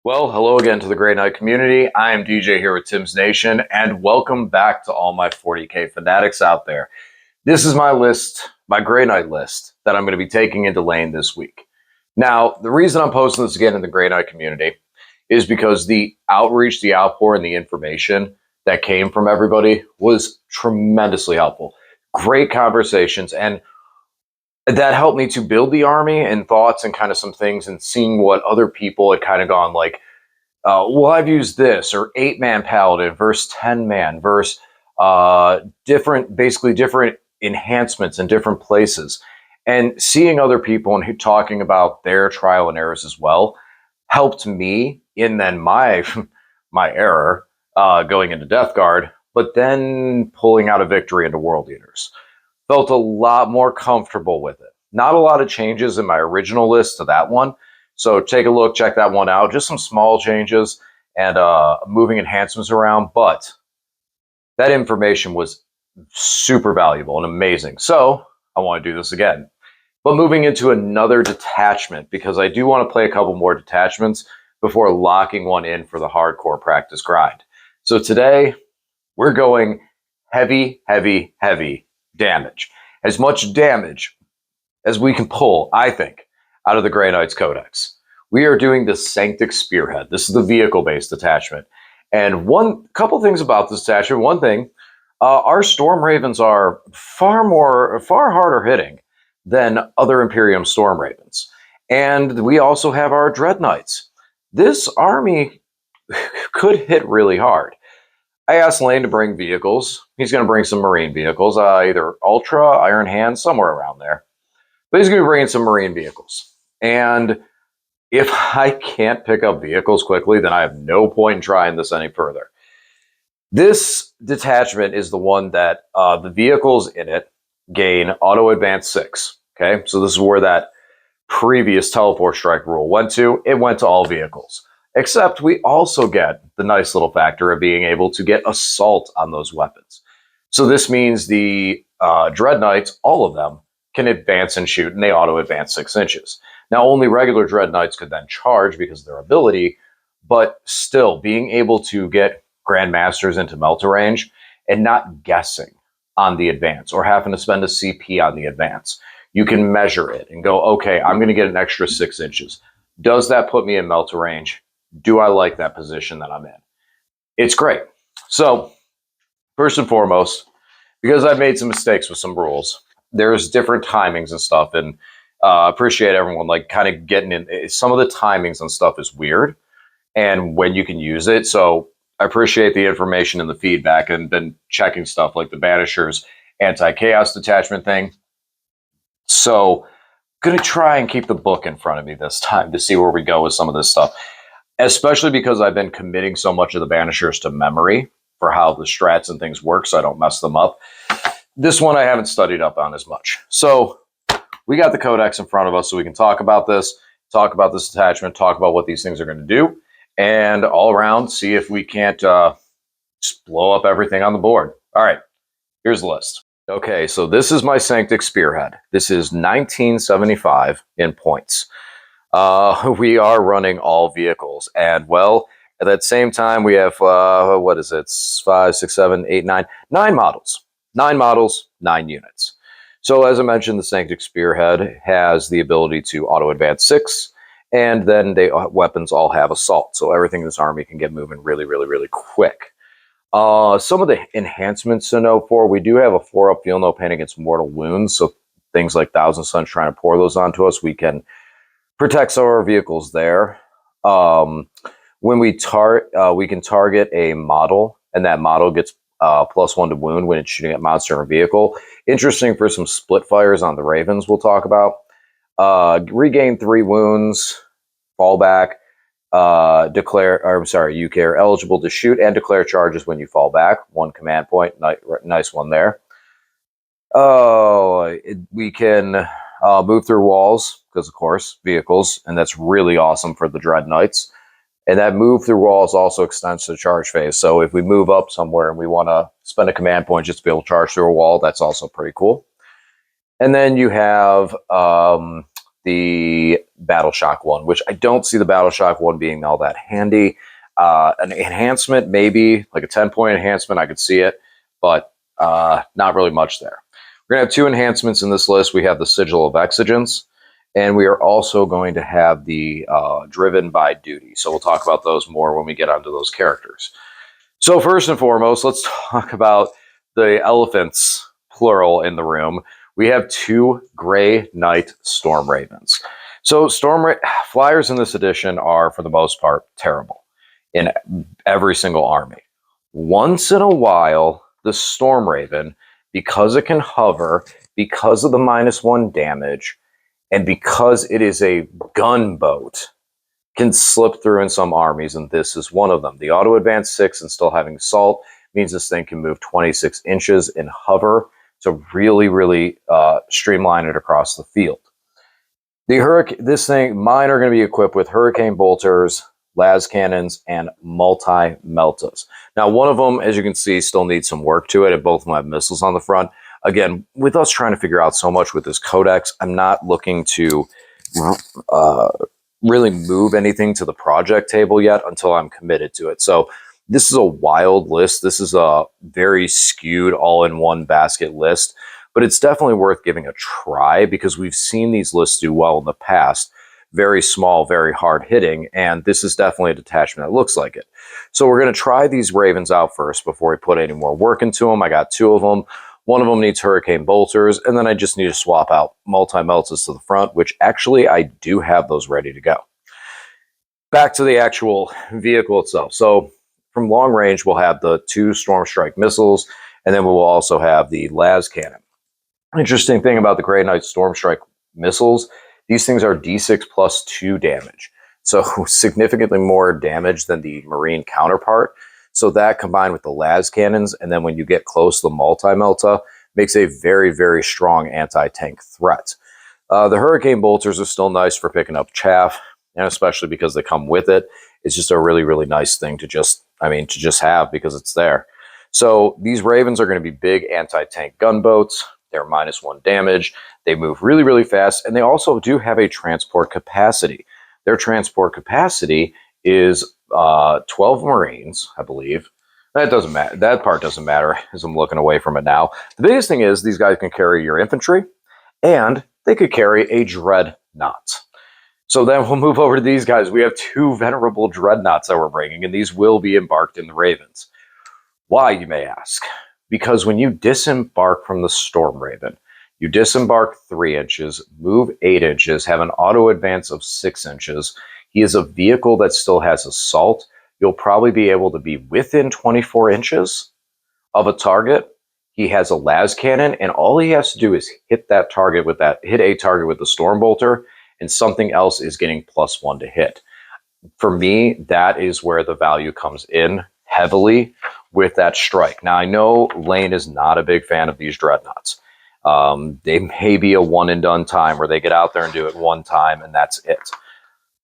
Well, hello again to the Grey Knight community. I am DJ here with Tim's Nation, and welcome back to all my 40K fanatics out there. This is my list, my Grey Knight list, that I'm going to be taking into lane this week. Now, the reason I'm posting this again in the Grey Knight community is because the outreach, the outpour, and the information that came from everybody was tremendously helpful. Great conversations, and that helped me to build the army and thoughts and kind of some things and seeing what other people had kind of gone like, well, I've used this or 8-man paladin versus 10-man versus basically different enhancements in different places, and seeing other people and talking about their trial and errors as well helped me in then my my error going into Death Guard, but then pulling out a victory into World Eaters. Felt a lot more comfortable with it. Not a lot of changes in my original list to that one. So take a look, check that one out. Just some small changes and moving enhancements around. But that information was super valuable and amazing. So I want to do this again. But moving into another detachment, because I do want to play a couple more detachments before locking one in for the hardcore practice grind. So today we're going heavy, heavy, heavy damage. As much damage as we can pull, I think, out of the Grey Knight's Codex. We are doing the Sanctic Spearhead. This is the vehicle-based detachment. And one couple things about this detachment. One thing, our Storm Ravens are far harder hitting than other Imperium Storm Ravens. And we also have our Dreadnoughts. This army could hit really hard. I asked Lane to bring vehicles. He's going to bring some Marine vehicles, either Ultra, Iron Hand, somewhere around there. But he's going to be bringing some Marine vehicles. And if I can't pick up vehicles quickly, then I have no point in trying this any further. This detachment is the one that the vehicles in it gain auto advance 6. Okay, so this is where that previous teleport strike rule went to. It went to all vehicles. Except we also get the nice little factor of being able to get assault on those weapons. So this means the Dreadnoughts, all of them, can advance and shoot, and they auto-advance 6 inches. Now, only regular Dreadnoughts could then charge because of their ability, but still, being able to get Grandmasters into Melta range and not guessing on the advance or having to spend a CP on the advance. You can measure it and go, okay, I'm going to get an extra 6 inches. Does that put me in Melta range? Do I like that position that I'm in? It's great. So, first and foremost, because I've made some mistakes with some rules, there's different timings and stuff, and appreciate everyone like kind of getting in. Some of the timings and stuff is weird, and when you can use it. So I appreciate the information and the feedback, and been checking stuff like the Banishers anti-chaos detachment thing. So gonna try and keep the book in front of me this time to see where we go with some of this stuff, especially because I've been committing so much of the Banishers to memory for how the strats and things work so I don't mess them up. This one I haven't studied up on as much. So we got the Codex in front of us so we can talk about this attachment, talk about what these things are going to do, and all around see if we can't just blow up everything on the board. All right, here's the list. Okay, so this is my Sanctic Spearhead. This is 1975 in points. We are running all vehicles, and well, at that same time, we have, what is it, 5, 6, 7, 8, 9 models. 9 models, 9 units. So as I mentioned, the Sanctic Spearhead has the ability to auto-advance 6, and then weapons all have assault. So everything in this army can get moving really, really, really quick. Some of the enhancements to note for, we do have a 4-up Feel No Pain against mortal wounds. So things like Thousand Suns trying to pour those onto us, we can protect some of our vehicles there. When we can target a model, and that model gets +1 to wound when it's shooting at monster or vehicle. Interesting for some split fires on the Ravens we'll talk about. Regain 3 wounds, fallback, UK are eligible to shoot and declare charges when you fall back. 1 command point, nice one there. We can move through walls, because of course, vehicles, and that's really awesome for the Dreadnoughts. And that move through walls also extends to the charge phase. So if we move up somewhere and we want to spend a command point just to be able to charge through a wall, that's also pretty cool. And then you have the Battle Shock 1, which I don't see the Battle Shock 1 being all that handy. An enhancement, maybe like a 10-point enhancement, I could see it, but not really much there. We're going to have 2 enhancements in this list. We have the Sigil of Exigence, and we are also going to have the Driven by Duty. So we'll talk about those more when we get onto those characters. So first and foremost, let's talk about the elephants, plural, in the room. We have 2 Grey Knight Storm Ravens. So flyers in this edition are, for the most part, terrible in every single army. Once in a while, the Storm Raven, because it can hover, because of the -1 damage, and because it is a gunboat, can slip through in some armies, and this is one of them. The auto advance 6 and still having assault means this thing can move 26 inches in hover to really, really streamline it across the field. Mine are going to be equipped with Hurricane Bolters, las cannons, and multi-meltas. Now, one of them, as you can see, still needs some work to it, and both of them have missiles on the front. Again, with us trying to figure out so much with this codex, I'm not looking to really move anything to the project table yet until I'm committed to it. So this is a wild list. This is a very skewed all-in-one basket list, but it's definitely worth giving a try because we've seen these lists do well in the past. Very small, very hard hitting, and this is definitely a detachment that looks like it. So we're going to try these Ravens out first before we put any more work into them. I got 2 of them. One of them needs Hurricane Bolters, and then I just need to swap out multi-meltas to the front, which actually I do have those ready to go. Back to the actual vehicle itself. So from long range, we'll have the 2 Storm Strike missiles, and then we will also have the las cannon. Interesting thing about the Grey Knight Storm Strike missiles, these things are D6 plus 2 damage. So significantly more damage than the Marine counterpart. So that combined with the las cannons, and then when you get close, the multi-melta makes a very, very strong anti-tank threat. The Hurricane Bolters are still nice for picking up chaff, and especially because they come with it. It's just a really, really nice thing to just have because it's there. So these Ravens are going to be big anti-tank gunboats. They're -1 damage. They move really, really fast, and they also do have a transport capacity. Their transport capacity is 12 Marines, I believe. That doesn't matter. That part doesn't matter as I'm looking away from it now. The biggest thing is these guys can carry your infantry, and they could carry a Dreadnought. So then we'll move over to these guys. We have 2 venerable Dreadnoughts that we're bringing, and these will be embarked in the Ravens. Why, you may ask? Because when you disembark from the Storm Raven, you disembark 3 inches, move 8 inches, have an auto advance of 6 inches. He is a vehicle that still has assault. You'll probably be able to be within 24 inches of a target. He has a las cannon, and all he has to do is hit a target with the Storm Bolter, and something else is getting +1 to hit. For me, that is where the value comes in heavily with that strike. Now, I know Lane is not a big fan of these Dreadnoughts. They may be a one-and-done time where they get out there and do it one time, and that's it.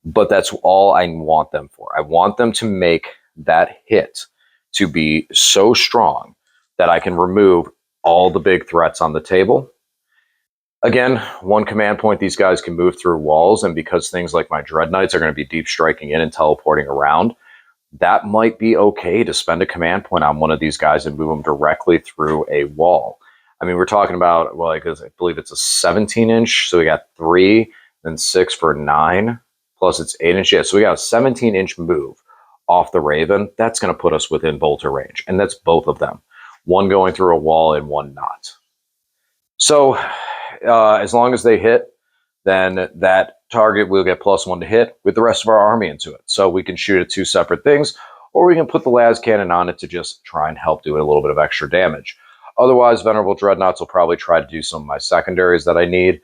But that's all I want them for. I want them to make that hit to be so strong that I can remove all the big threats on the table. Again, 1 command point, these guys can move through walls, and because things like my Dreadknights are going to be deep striking in and teleporting around, that might be okay to spend a command point on one of these guys and move them directly through a wall. I mean, we're talking about, well, I believe it's a 17-inch, so we got 3, then 6 for 9, plus it's 8 inch. Yeah, so we got a 17-inch move off the Raven. That's going to put us within bolter range, and that's both of them. 1 going through a wall and 1 not. So as long as they hit, then that target will get +1 to hit with the rest of our army into it. So we can shoot at 2 separate things, or we can put the las cannon on it to just try and help do a little bit of extra damage. Otherwise, Venerable Dreadnoughts will probably try to do some of my secondaries that I need.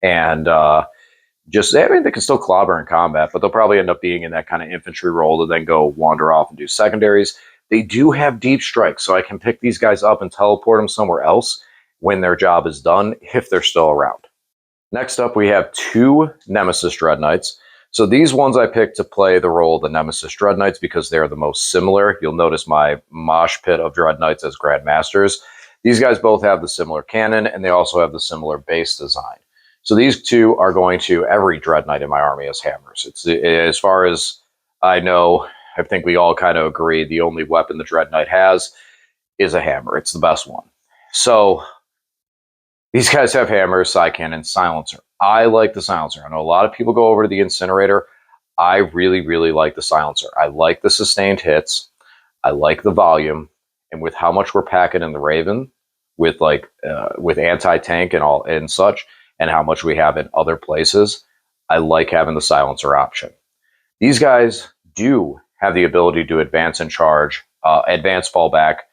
They can still clobber in combat, but they'll probably end up being in that kind of infantry role to then go wander off and do secondaries. They do have deep strikes, so I can pick these guys up and teleport them somewhere else when their job is done, if they're still around. Next up, we have 2 Nemesis Dreadknights. So these ones I picked to play the role of the Nemesis Dreadknights because they're the most similar. You'll notice my mosh pit of Dreadknights as Grandmasters. These guys both have the similar cannon, and they also have the similar base design. So these two are going to, every Dread Knight in my army has hammers. It's, as far as I know, I think we all kind of agree the only weapon the Dread Knight has is a hammer. It's the best one. So these guys have hammers, side cannon, silencer. I like the silencer. I know a lot of people go over to the incinerator. I really, really like the silencer. I like the sustained hits. I like the volume, and with how much we're packing in the Raven, with anti-tank and all and such, and how much we have in other places, I like having the silencer option. These guys do have the ability to advance and charge, advance, fall back,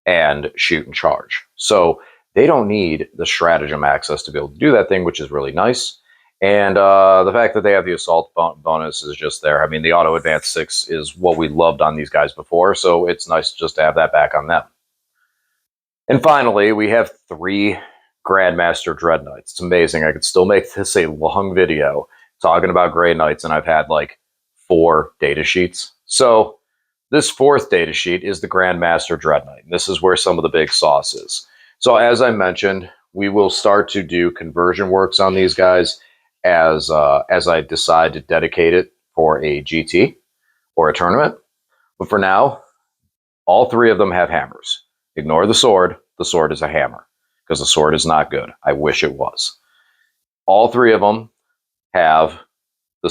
and shoot and charge. So they don't need the stratagem access to be able to do that thing, which is really nice. And the fact that they have the assault bonus is just there. I mean, the auto advance 6 is what we loved on these guys before, so it's nice just to have that back on them. And finally, we have 3 Grandmaster Dread Knights. It's amazing. I could still make this a long video talking about Grey Knights, and I've had like 4 data sheets. So this 4th data sheet is the Grandmaster Dread Knight. This is where some of the big sauce is. So as I mentioned, we will start to do conversion works on these guys as I decide to dedicate it for a GT or a tournament. But for now, all 3 of them have hammers. Ignore the sword. The sword is a hammer because the sword is not good. I wish it was. All 3 of them have the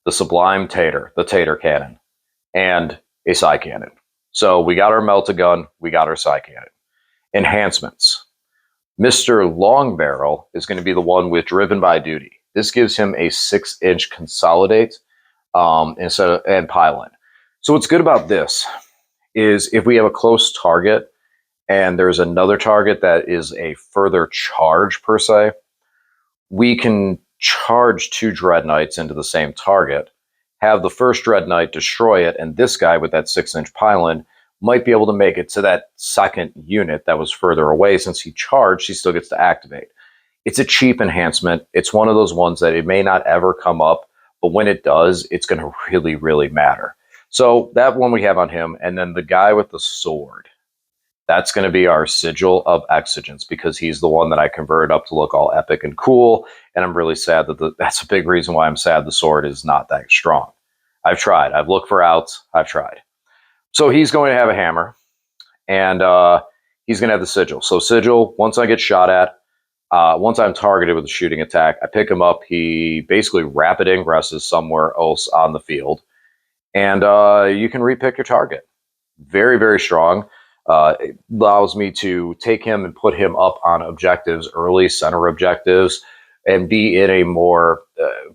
sublime tater, the tater cannon, and a side cannon. So we got our melt-a-gun, we got our side cannon. Enhancements. Mr. Long Barrel is going to be the one with Driven by Duty. This gives him a 6-inch consolidate and pile-in. So what's good about this is if we have a close target and there's another target that is a further charge per se, we can charge 2 Dread Knights into the same target, have the first Dread Knight destroy it, and this guy with that 6-inch pile-in might be able to make it to that second unit that was further away. Since he charged, he still gets to activate. It's a cheap enhancement. It's one of those ones that it may not ever come up, but when it does, it's going to really, really matter. So that one we have on him, and then the guy with the sword. That's going to be our Sigil of Exigence because he's the one that I converted up to look all epic and cool, and I'm really sad that that's a big reason why I'm sad the sword is not that strong. I've tried. I've looked for outs. I've tried. So he's going to have a hammer, and he's going to have the Sigil. So Sigil, once I get shot at, once I'm targeted with a shooting attack, I pick him up. He basically rapid ingresses somewhere else on the field, and you can repick your target. Very, very strong. It allows me to take him and put him up on objectives early, center objectives, and be in a more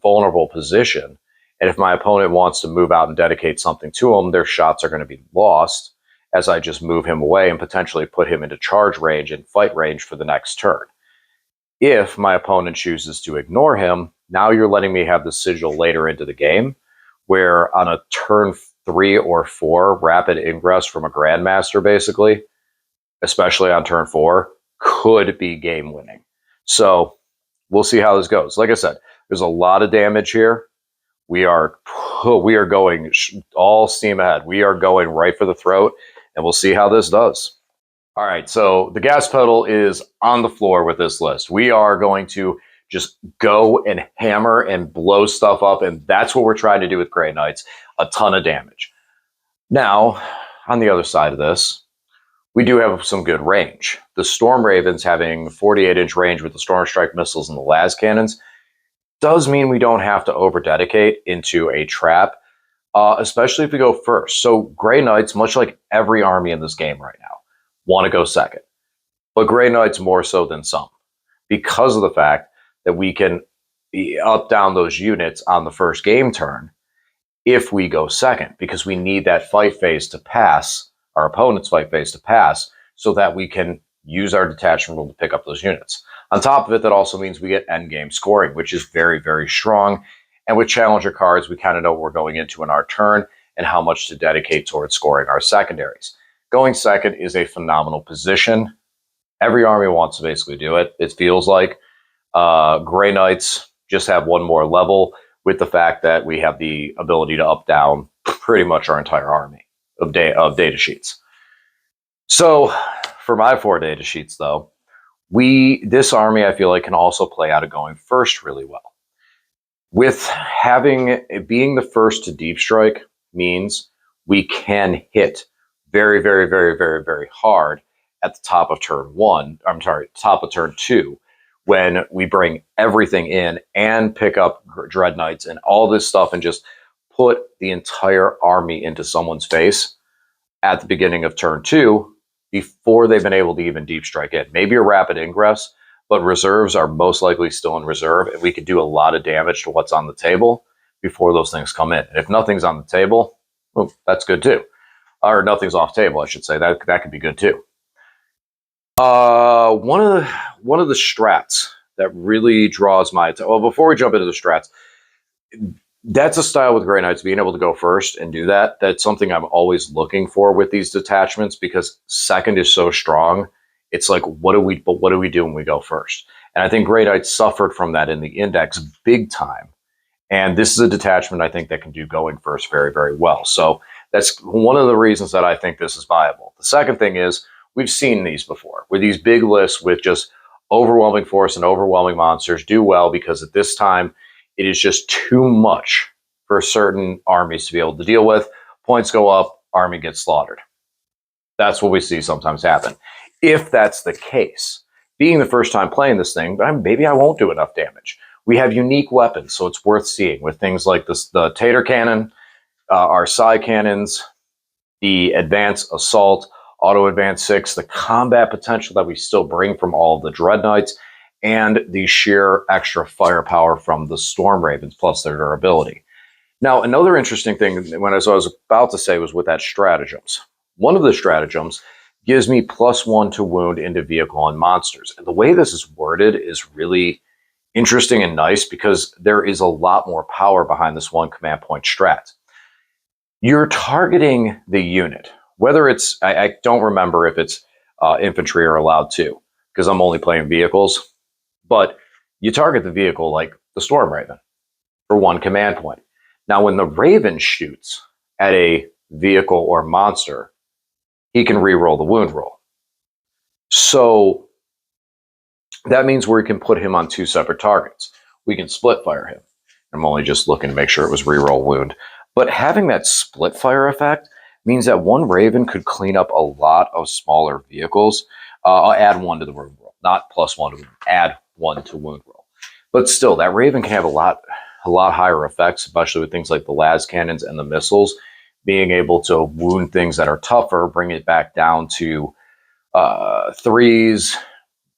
vulnerable position. And if my opponent wants to move out and dedicate something to him, their shots are going to be lost as I just move him away and potentially put him into charge range and fight range for the next turn. If my opponent chooses to ignore him, now you're letting me have the Sigil later into the game, where on a turn 3 or 4 rapid ingress from a Grandmaster, basically, especially on turn 4, could be game winning. So we'll see how this goes. Like I said, there's a lot of damage here. We are going all steam ahead. We are going right for the throat, and we'll see how this does. All right, so the gas pedal is on the floor with this list. We are going to just go and hammer and blow stuff up, and that's what we're trying to do with Grey Knights. A ton of damage. Now, on the other side of this, we do have some good range. The Storm Ravens having 48-inch range with the Storm Strike missiles and the las cannons does mean we don't have to over-dedicate into a trap, especially if we go first. So Grey Knights, much like every army in this game right now, want to go second. But Grey Knights more so than some, because of the fact that we can up down those units on the first game turn if we go second, because we need that fight phase to pass, our opponent's fight phase to pass, so that we can use our detachment rule to pick up those units. On top of it, that also means we get endgame scoring, which is very, very strong. And with challenger cards, we kind of know what we're going into in our turn and how much to dedicate towards scoring our secondaries. Going second is a phenomenal position. Every army wants to basically do it. It feels like Grey Knights just have one more level with the fact that we have the ability to up down pretty much our entire army of data sheets. So for my 4 data sheets, though, This army, I feel like, can also play out of going first really well. With being the first to deep strike means we can hit very, very, very, very, very hard at the top of turn one. I'm sorry, top of turn two, when we bring everything in and pick up Dreadknights and all this stuff and just put the entire army into someone's face at the beginning of turn two before they've been able to even deep strike in. Maybe a rapid ingress, but reserves are most likely still in reserve, and we could do a lot of damage to what's on the table before those things come in. And if nothing's on the table, well, that's good too. Or nothing's off table, I should say. That could be good too. One of the strats that really draws my attention. Well, before we jump into the strats, that's a style with Grey Knights, being able to go first and do that. That's something I'm always looking for with these detachments, because second is so strong. It's like, what do we do when we go first? And I think Grey Knights suffered from that in the index big time. And this is a detachment I think that can do going first very, very well. So that's one of the reasons that I think this is viable. The second thing is, we've seen these before, where these big lists with just overwhelming force and overwhelming monsters do well, because at this time, it is just too much for certain armies to be able to deal with. Points go up, army gets slaughtered. That's what we see sometimes happen. If that's the case, being the first time playing this thing, maybe I won't do enough damage. We have unique weapons, so it's worth seeing, with things like this, the Tater Cannon, our Psi Cannons, the Advanced Assault, Auto Advance 6, the combat potential that we still bring from all of the Dreadknights, and the sheer extra firepower from the Storm Ravens, plus their durability. Now, another interesting thing, as I was about to say, was with that stratagems. One of the stratagems gives me +1 to wound into vehicle and monsters. And the way this is worded is really interesting and nice, because there is a lot more power behind this one command point strat. You're targeting the unit, whether it's, I don't remember if it's infantry are allowed to, because I'm only playing vehicles. But you target the vehicle like the Storm Raven for one command point. Now, when the Raven shoots at a vehicle or monster, he can re-roll the wound roll. So that means we can put him on two separate targets. We can split fire him. I'm only just looking to make sure it was re-roll wound. But having that split fire effect means that one Raven could clean up a lot of smaller vehicles. I'll add 1 to the wound roll, not +1 to wound, add 1 to wound roll. But still, that Raven can have a lot higher effects, especially with things like the las cannons and the missiles, being able to wound things that are tougher, bring it back down to 3s.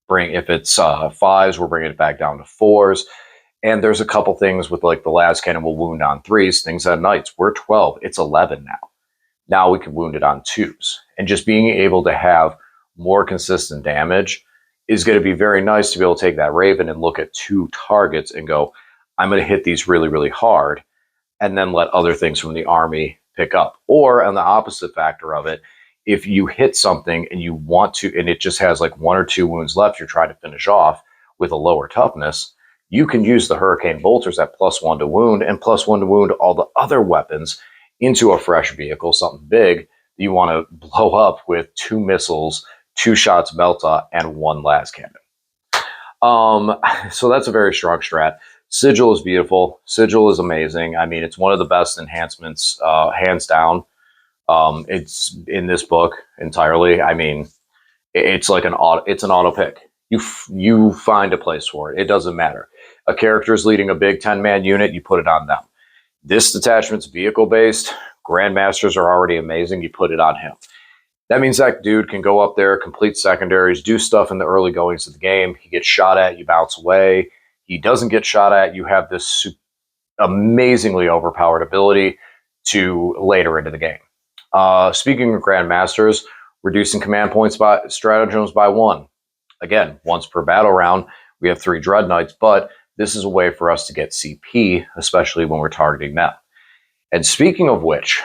If it's 5s, we're bringing it back down to 4s. And there's a couple things with, like, the las cannon will wound on 3s, things on knights. We're 12, it's 11 now. Now we can wound it on 2s. And just being able to have more consistent damage is going to be very nice, to be able to take that Raven and look at 2 targets and go, I'm going to hit these really, really hard, and then let other things from the army pick up. Or on the opposite factor of it, if you hit something and you want to, and it just has like 1 or 2 wounds left, you're trying to finish off with a lower toughness, you can use the Hurricane Bolters at +1 to wound, and +1 to wound all the other weapons into a fresh vehicle, something big that you want to blow up with 2 missiles, 2 shots Melta, and 1 las cannon. So that's a very strong strat. Sigil is beautiful. Sigil is amazing. I mean, it's one of the best enhancements, hands down. It's in this book entirely. I mean, it's like an auto pick. You find a place for it. It doesn't matter. A character is leading a big 10-man unit, you put it on them. This detachment's vehicle based. Grandmasters are already amazing. You put it on him. That means that dude can go up there, complete secondaries, do stuff in the early goings of the game. He gets shot at, you bounce away. He doesn't get shot at, you have this amazingly overpowered ability to later into the game. Speaking of Grandmasters, reducing command points by stratagems by 1. Again, once per battle round, we have 3 Dreadknights, but this is a way for us to get CP, especially when we're targeting them. And speaking of which,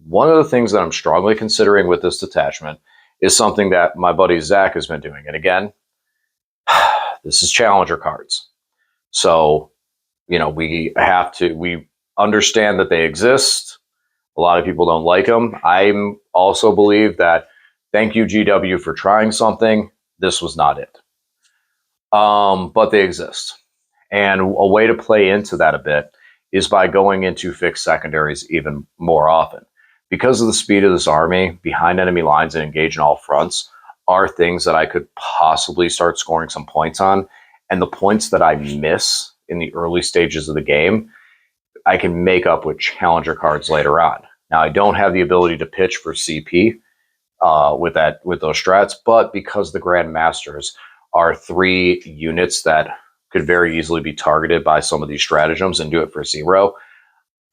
one of the things that I'm strongly considering with this detachment is something that my buddy Zach has been doing. And again, this is Challenger cards. So, we understand that they exist. A lot of people don't like them. I also believe that, thank you, GW, for trying something. This was not it. but they exist. And a way to play into that a bit is by going into fixed secondaries even more often. Because of the speed of this army, behind enemy lines and engage in all fronts are things that I could possibly start scoring some points on. And the points that I miss in the early stages of the game, I can make up with challenger cards later on. Now, I don't have the ability to pitch for CP with those strats, but because the Grandmasters are 3 units that could very easily be targeted by some of these stratagems and do it for 0,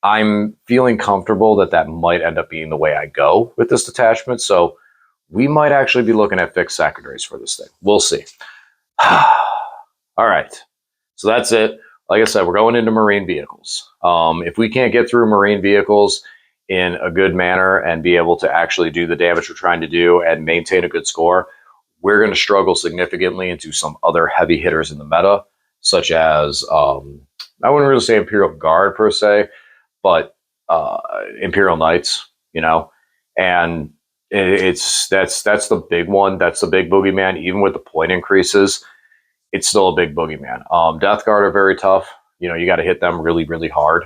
I'm feeling comfortable that that might end up being the way I go with this detachment. So we might actually be looking at fixed secondaries for this thing. We'll see. All right. So that's it. Like I said, we're going into marine vehicles. If we can't get through marine vehicles in a good manner and be able to actually do the damage we're trying to do and maintain a good score, we're going to struggle significantly into some other heavy hitters in the meta, such as, I wouldn't really say Imperial Guard per se, but Imperial Knights, you know, and that's the big one. That's the big boogeyman. Even with the point increases, it's still a big boogeyman. Death Guard are very tough. You know, you got to hit them really, really hard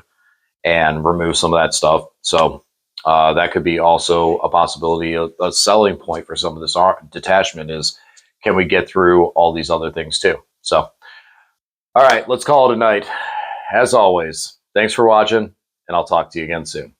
and remove some of that stuff. So that could be also a possibility. A selling point for some of this detachment is, can we get through all these other things too? So, all right, let's call it a night. As always, thanks for watching, and I'll talk to you again soon.